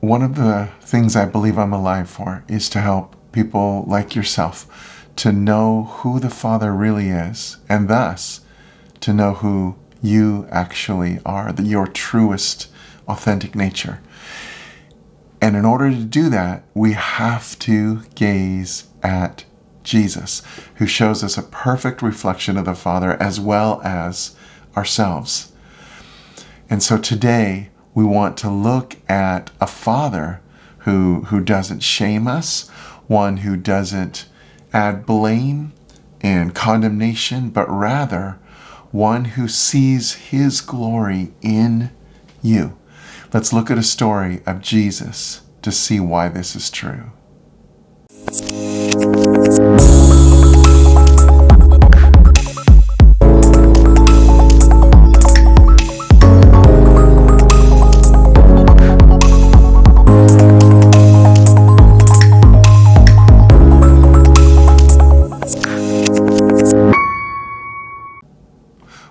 One of the things I believe I'm alive for is to help people like yourself to know who the Father really is, and thus to know who you actually are, your truest, authentic nature. And in order to do that, we have to gaze at Jesus, who shows us a perfect reflection of the Father as well as ourselves. And so today, we want to look at a Father who doesn't shame us, one who doesn't add blame and condemnation, but rather one who sees his glory in you. Let's look at a story of Jesus to see why this is true.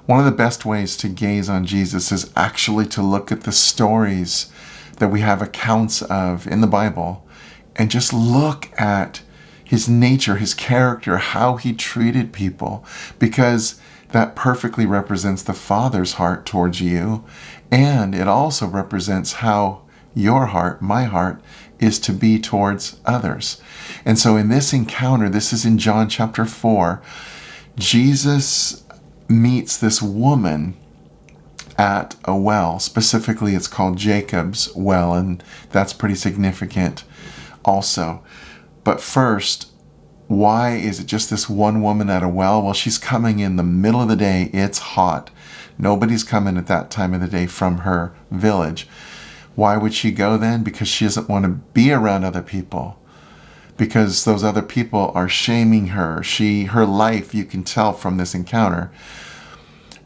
One of the best ways to gaze on Jesus is actually to look at the stories that we have accounts of in the Bible and just look at his nature, his character, how he treated people, because that perfectly represents the Father's heart towards you, and it also represents how your heart, my heart, is to be towards others. And so in this encounter, this is in John chapter 4, Jesus meets this woman at a well. Specifically, it's called Jacob's well, and that's pretty significant also. But first, why is it just this one woman at a well? Well, she's coming in the middle of the day. It's hot. Nobody's coming at that time of the day from her village. Why would she go then? Because she doesn't want to be around other people, because those other people are shaming her. Her life, you can tell from this encounter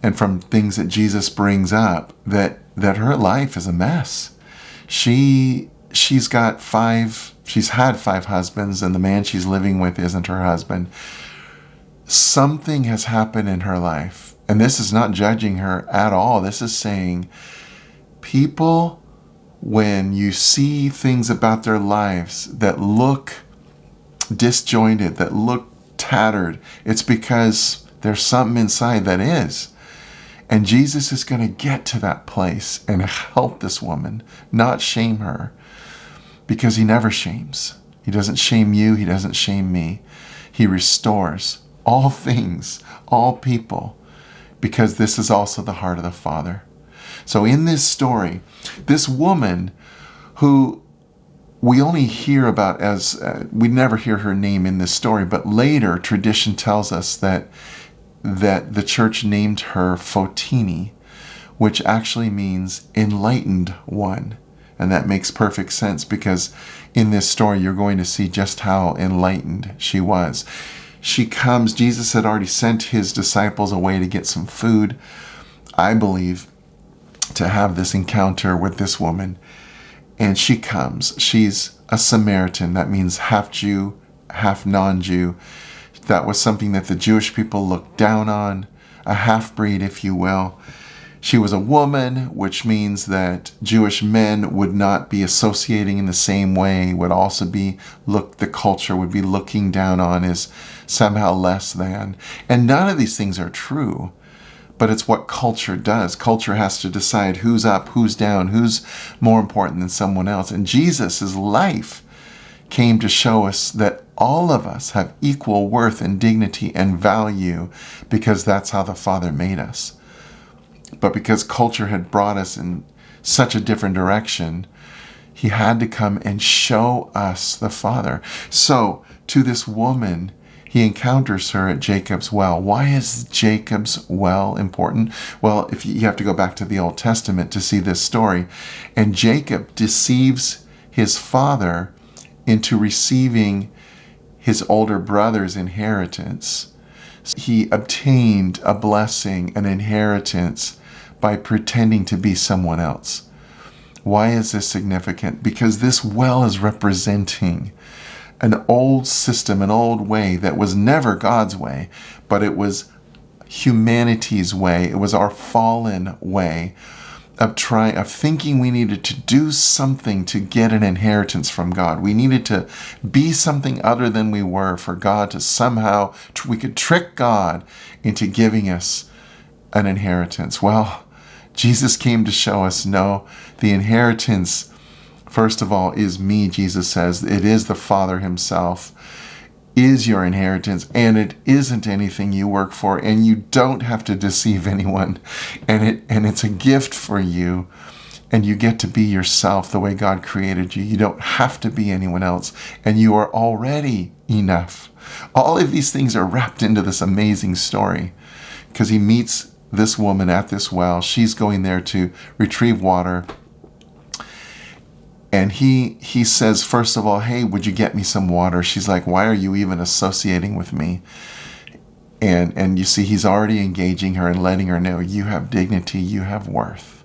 and from things that Jesus brings up, that her life is a mess. She's had 5 husbands, and the man she's living with isn't her husband. Something has happened in her life, and this is not judging her at all. This is saying, people, when you see things about their lives that look disjointed, that look tattered, it's because there's something inside that is. And Jesus is going to get to that place and help this woman, not shame her, because he never shames. He doesn't shame you. He doesn't shame me. He restores all things, all people, because this is also the heart of the Father. So in this story, this woman who we only hear about as, we never hear her name in this story, but later tradition tells us that the church named her Fotini, which actually means enlightened one. And that makes perfect sense, because in this story, you're going to see just how enlightened she was. She comes, Jesus had already sent his disciples away to get some food, I believe, to have this encounter with this woman. And she comes. She's a Samaritan. That means half Jew, half non-Jew. That was something that the Jewish people looked down on, a half-breed, if you will. She was a woman, which means that Jewish men would not be associating in the same way, would also be the culture would be looking down on as somehow less than. And none of these things are true, but it's what culture does. Culture has to decide who's up, who's down, who's more important than someone else. And Jesus' life came to show us that all of us have equal worth and dignity and value, because that's how the Father made us. But because culture had brought us in such a different direction, he had to come and show us the Father. So to this woman, he encounters her at Jacob's well. Why is Jacob's well important? Well, if you have to go back to the Old Testament to see this story. And Jacob deceives his father into receiving his older brother's inheritance. He obtained a blessing, an inheritance, by pretending to be someone else. Why is this significant? Because this well is representing an old system, an old way that was never God's way, but it was humanity's way. It was our fallen way. of thinking we needed to do something to get an inheritance from God. We needed to be something other than we were for God to somehow, we could trick God into giving us an inheritance. Well, Jesus came to show us, no, the inheritance, first of all, is me, Jesus says. It is the Father himself is your inheritance, and it isn't anything you work for, and you don't have to deceive anyone, and it's a gift for you, and you get to be yourself the way God created you. You don't have to be anyone else, and you are already enough. All of these things are wrapped into this amazing story, because he meets this woman at this well. She's going there to retrieve water. And he says, first of all, hey, would you get me some water? She's like, why are you even associating with me? And you see, he's already engaging her and letting her know, you have dignity, you have worth.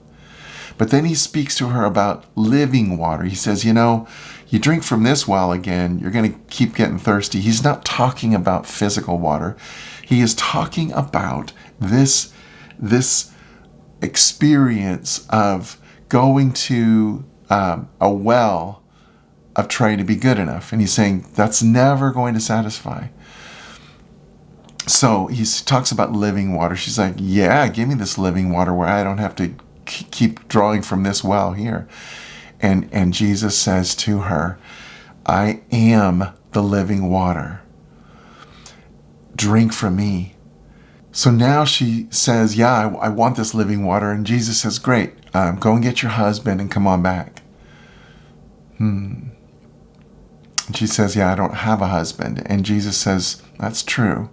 But then he speaks to her about living water. He says, you drink from this well again, you're going to keep getting thirsty. He's not talking about physical water. He is talking about this experience of going to a well of trying to be good enough. And he's saying that's never going to satisfy. So he talks about living water. She's like, yeah, give me this living water where I don't have to keep drawing from this well here. And Jesus says to her, I am the living water. Drink from me. So now she says, yeah, I want this living water. And Jesus says, great, go and get your husband and come on back. And she says, yeah, I don't have a husband. And Jesus says, that's true.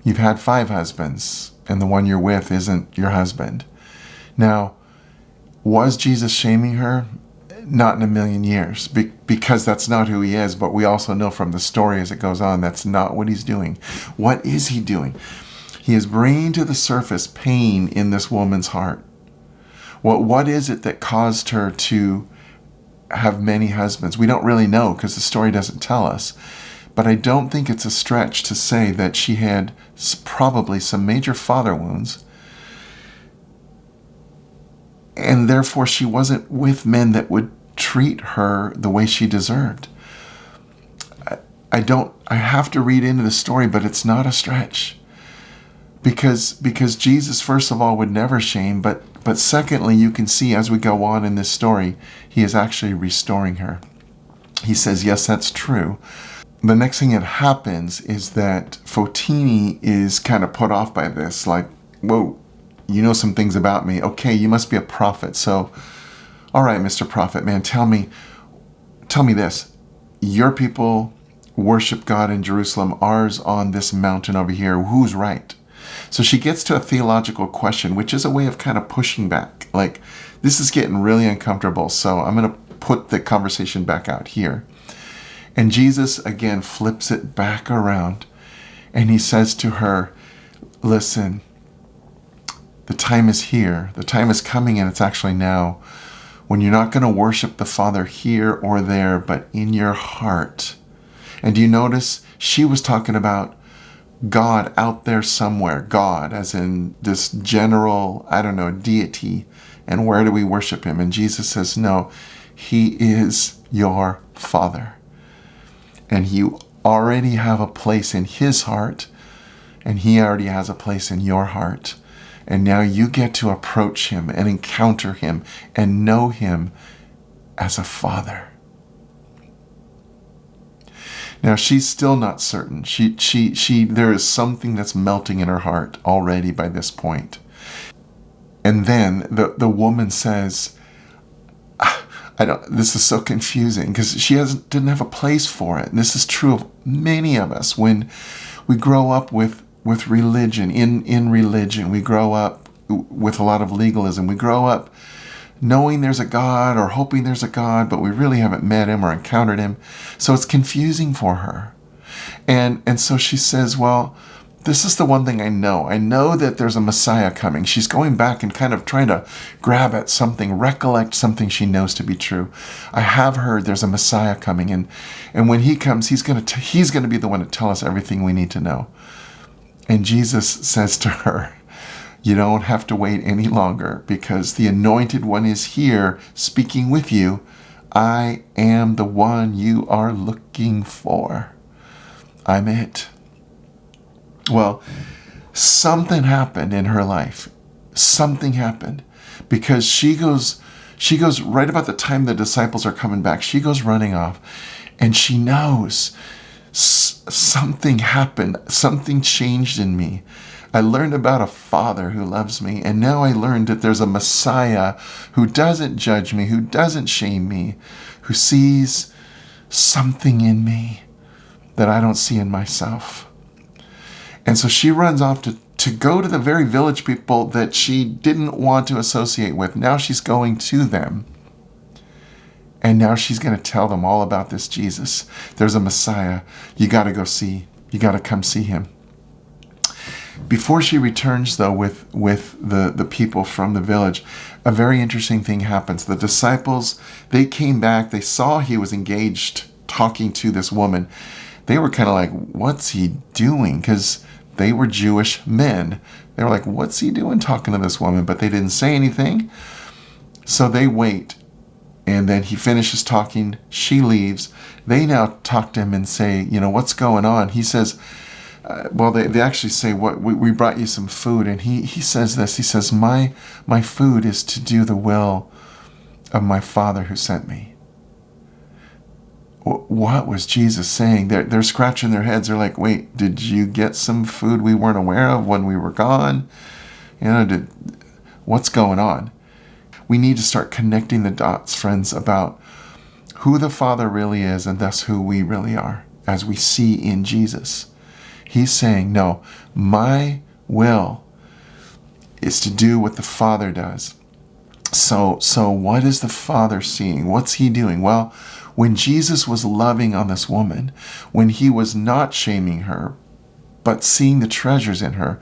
You've had 5 husbands, and the one you're with isn't your husband. Now, was Jesus shaming her? Not in a million years, because that's not who he is. But we also know from the story as it goes on, that's not what he's doing. What is he doing? He is bringing to the surface pain in this woman's heart. What is it that caused her to have many husbands? We don't really know because the story doesn't tell us. But I don't think it's a stretch to say that she had probably some major father wounds, and therefore she wasn't with men that would treat her the way she deserved. I have to read into the story, but it's not a stretch. Because Jesus, first of all, would never shame, but secondly, you can see as we go on in this story, he is actually restoring her. He says, yes, that's true. The next thing that happens is that Fotini is kind of put off by this, like, whoa, you know some things about me. Okay, you must be a prophet. So, all right, Mr. Prophet, man, tell me this. Your people worship God in Jerusalem, ours on this mountain over here. Who's right? So she gets to a theological question, which is a way of kind of pushing back. Like, this is getting really uncomfortable, so I'm going to put the conversation back out here. And Jesus, again, flips it back around, and he says to her, listen, the time is here. The time is coming, and it's actually now, when you're not going to worship the Father here or there, but in your heart. And do you notice she was talking about God out there somewhere, God as in this general, deity, and where do we worship him? And Jesus says, no, he is your Father. And you already have a place in his heart, and he already has a place in your heart. And now you get to approach him and encounter him and know him as a Father. Now, she's still not certain. There is something that's melting in her heart already by this point. And then the woman says, this is so confusing, because she didn't have a place for it. And this is true of many of us when we grow up with religion, in religion. We grow up with a lot of legalism. We grow up knowing there's a God or hoping there's a God, but we really haven't met him or encountered him. So it's confusing for her. And so she says, well, this is the one thing I know. I know that there's a Messiah coming. She's going back and kind of trying to grab at something, recollect something she knows to be true. I have heard there's a Messiah coming, and when he comes, he's going to be the one to tell us everything we need to know. And Jesus says to her, You don't have to wait any longer because the Anointed One is here speaking with you. I am the one you are looking for. I'm it. Well, something happened in her life. Something happened because she goes right about the time the disciples are coming back. She goes running off and she knows something happened. Something changed in me. I learned about a Father who loves me, and now I learned that there's a Messiah who doesn't judge me, who doesn't shame me, who sees something in me that I don't see in myself. And so she runs off to go to the very village people that she didn't want to associate with. Now she's going to them. And now she's going to tell them all about this Jesus. There's a Messiah. You got to go see. You got to come see him. Before she returns, though, with the people from the village, a very interesting thing happens. The disciples, they came back. They saw he was engaged talking to this woman. They were kind of like, what's he doing? Because they were Jewish men. They were like, what's he doing talking to this woman? But they didn't say anything. So they wait. And then he finishes talking. She leaves. They now talk to him and say, what's going on? He says, they actually say, "What we brought you some food," and he says this. He says, "My food is to do the will of my Father who sent me." What was Jesus saying? They're scratching their heads. They're like, "Wait, did you get some food we weren't aware of when we were gone? What's going on?" We need to start connecting the dots, friends, about who the Father really is, and thus who we really are, as we see in Jesus. He's saying, no, my will is to do what the Father does. So what is the Father seeing? What's he doing? Well, when Jesus was loving on this woman, when he was not shaming her, but seeing the treasures in her,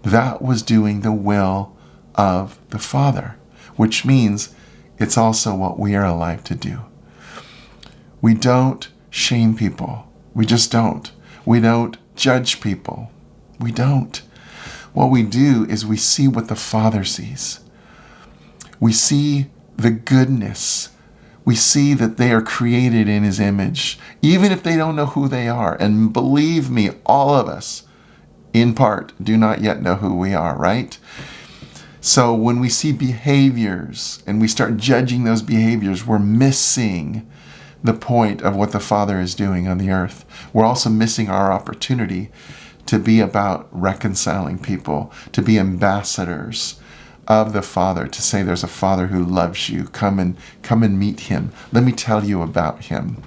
that was doing the will of the Father, which means it's also what we are alive to do. We don't shame people. We just don't. We don't judge people. We don't. What we do is we see what the Father sees. We see the goodness. We see that they are created in his image, even if they don't know who they are. And believe me, all of us, in part, do not yet know who we are, right? So when we see behaviors and we start judging those behaviors, we're missing the point of what the Father is doing on the earth. We're also missing our opportunity to be about reconciling people, to be ambassadors of the Father, to say there's a Father who loves you. Come and meet him. Let me tell you about him.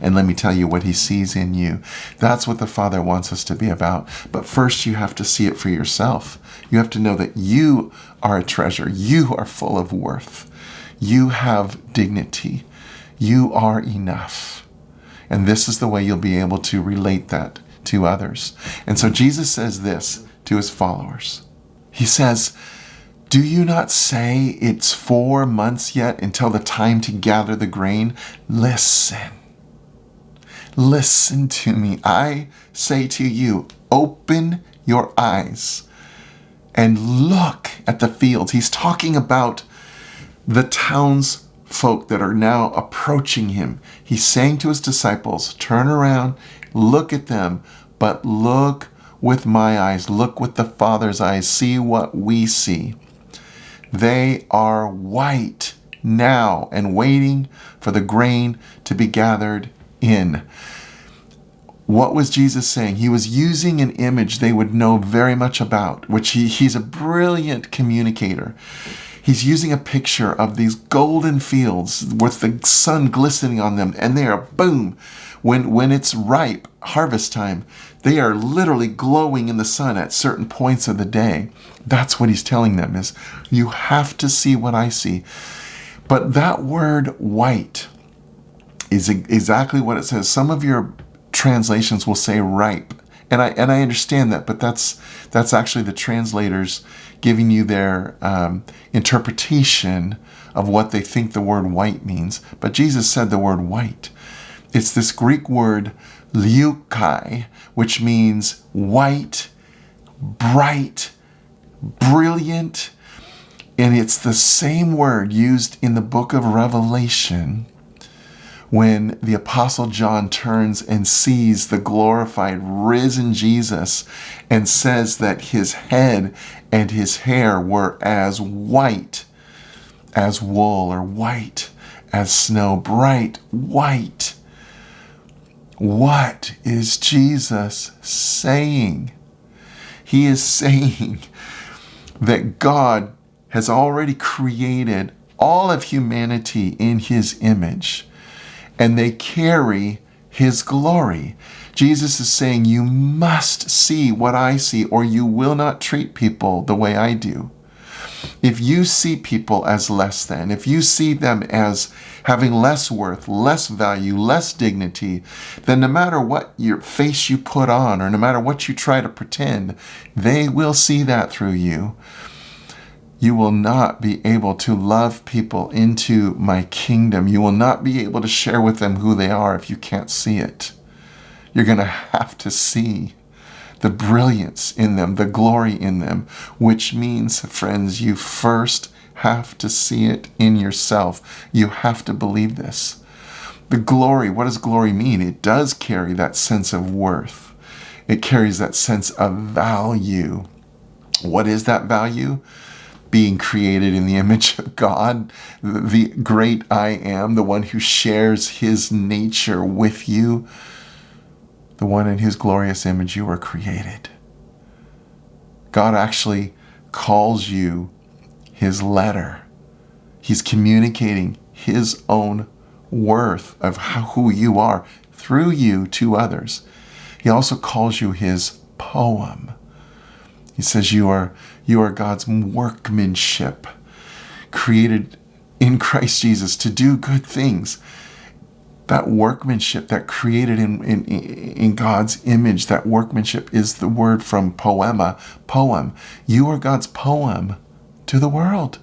And let me tell you what he sees in you. That's what the Father wants us to be about. But first you have to see it for yourself. You have to know that you are a treasure. You are full of worth. You have dignity. You are enough. And this is the way you'll be able to relate that to others. And so Jesus says this to his followers. He says, "Do you not say it's 4 months yet until the time to gather the grain? Listen to me. I say to you, open your eyes and look at the fields." He's talking about the townsfolk that are now approaching him. He's saying to his disciples, turn around, look at them, but look with my eyes, look with the Father's eyes, see what we see. They are white now and waiting for the grain to be gathered in. What was Jesus saying? He was using an image they would know very much about, which he's a brilliant communicator. He's using a picture of these golden fields with the sun glistening on them, and they are, boom, when it's ripe, harvest time, they are literally glowing in the sun at certain points of the day. That's what he's telling them, is you have to see what I see. But that word white is exactly what it says. Some of your translations will say ripe. And I understand that, but that's actually the translators giving you their interpretation of what they think the word white means. But Jesus said the word white. It's this Greek word leukai, which means white, bright, brilliant. And it's the same word used in the book of Revelation when the Apostle John turns and sees the glorified, risen Jesus and says that his head and his hair were as white as wool, or white as snow, bright white. What is Jesus saying? He is saying that God has already created all of humanity in his image, and they carry his glory. Jesus is saying, you must see what I see, or you will not treat people the way I do. If you see people as less than, if you see them as having less worth, less value, less dignity, then no matter what your face you put on, or no matter what you try to pretend, they will see that through you. You will not be able to love people into my kingdom. You will not be able to share with them who they are if you can't see it. You're going to have to see the brilliance in them, the glory in them, which means, friends, you first have to see it in yourself. You have to believe this. The glory, what does glory mean? It does carry that sense of worth. It carries that sense of value. What is that value? Being created in the image of God, the great I am, the one who shares his nature with you, the one in his glorious image you were created. God actually calls you his letter. He's communicating his own worth of who you are through you to others. He also calls you his poem. He says you are God's workmanship, created in Christ Jesus to do good things. That workmanship, that created in God's image, that workmanship is the word from poema, poem. You are God's poem to the world.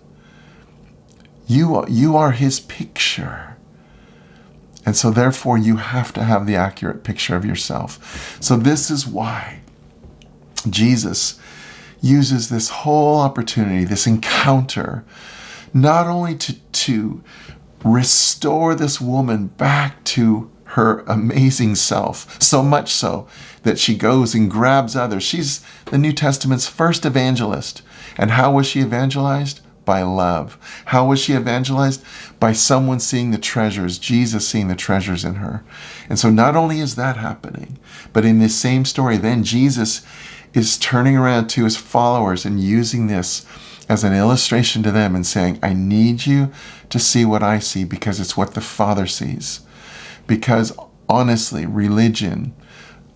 You are his picture. And so therefore you have to have the accurate picture of yourself. So this is why Jesus uses this whole opportunity, this encounter, not only to restore this woman back to her amazing self, so much so that she goes and grabs others. She's the New Testament's first evangelist. And how was she evangelized? By love. How was she evangelized? By someone seeing the treasures, Jesus seeing the treasures in her. And so not only is that happening, but in this same story, then Jesus is turning around to his followers and using this as an illustration to them and saying, I need you to see what I see because it's what the Father sees. Because honestly, religion,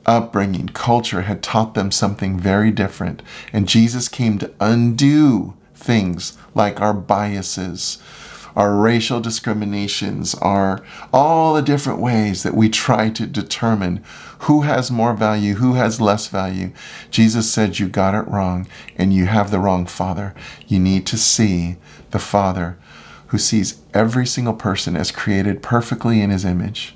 upbringing, culture had taught them something very different. And Jesus came to undo things like our biases, our racial discriminations, all the different ways that we try to determine who has more value, who has less value. Jesus said, you got it wrong and you have the wrong Father. You need to see the Father who sees every single person as created perfectly in his image.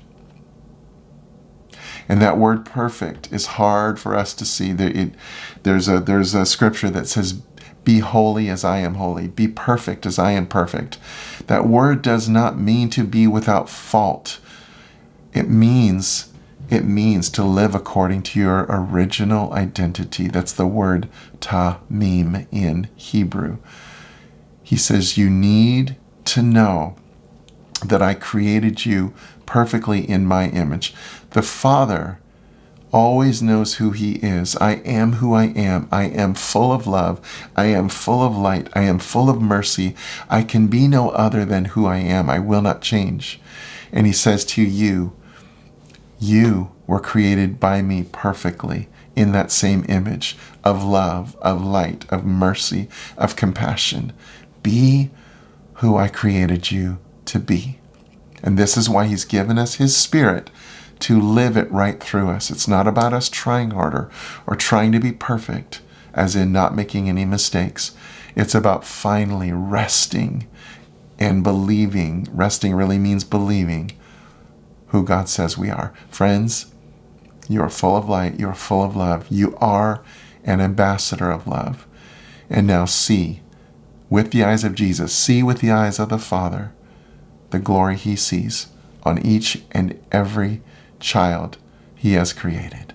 And that word perfect is hard for us to see. There's a scripture that says, be holy as I am holy. Be perfect as I am perfect. That word does not mean to be without fault. It means to live according to your original identity. That's the word tamim in Hebrew. He says you need to know that I created you perfectly in my image. The Father always knows who he is. I am who I am. I am full of love. I am full of light. I am full of mercy. I can be no other than who I am. I will not change. And he says to you, you were created by me perfectly in that same image of love, of light, of mercy, of compassion. Be who I created you to be. And this is why he's given us his Spirit to live it right through us. It's not about us trying harder or trying to be perfect, as in not making any mistakes. It's about finally resting and believing. Resting really means believing who God says we are. Friends, you are full of light. You are full of love. You are an ambassador of love. And now see with the eyes of Jesus, see with the eyes of the Father the glory he sees on each and every child he has created.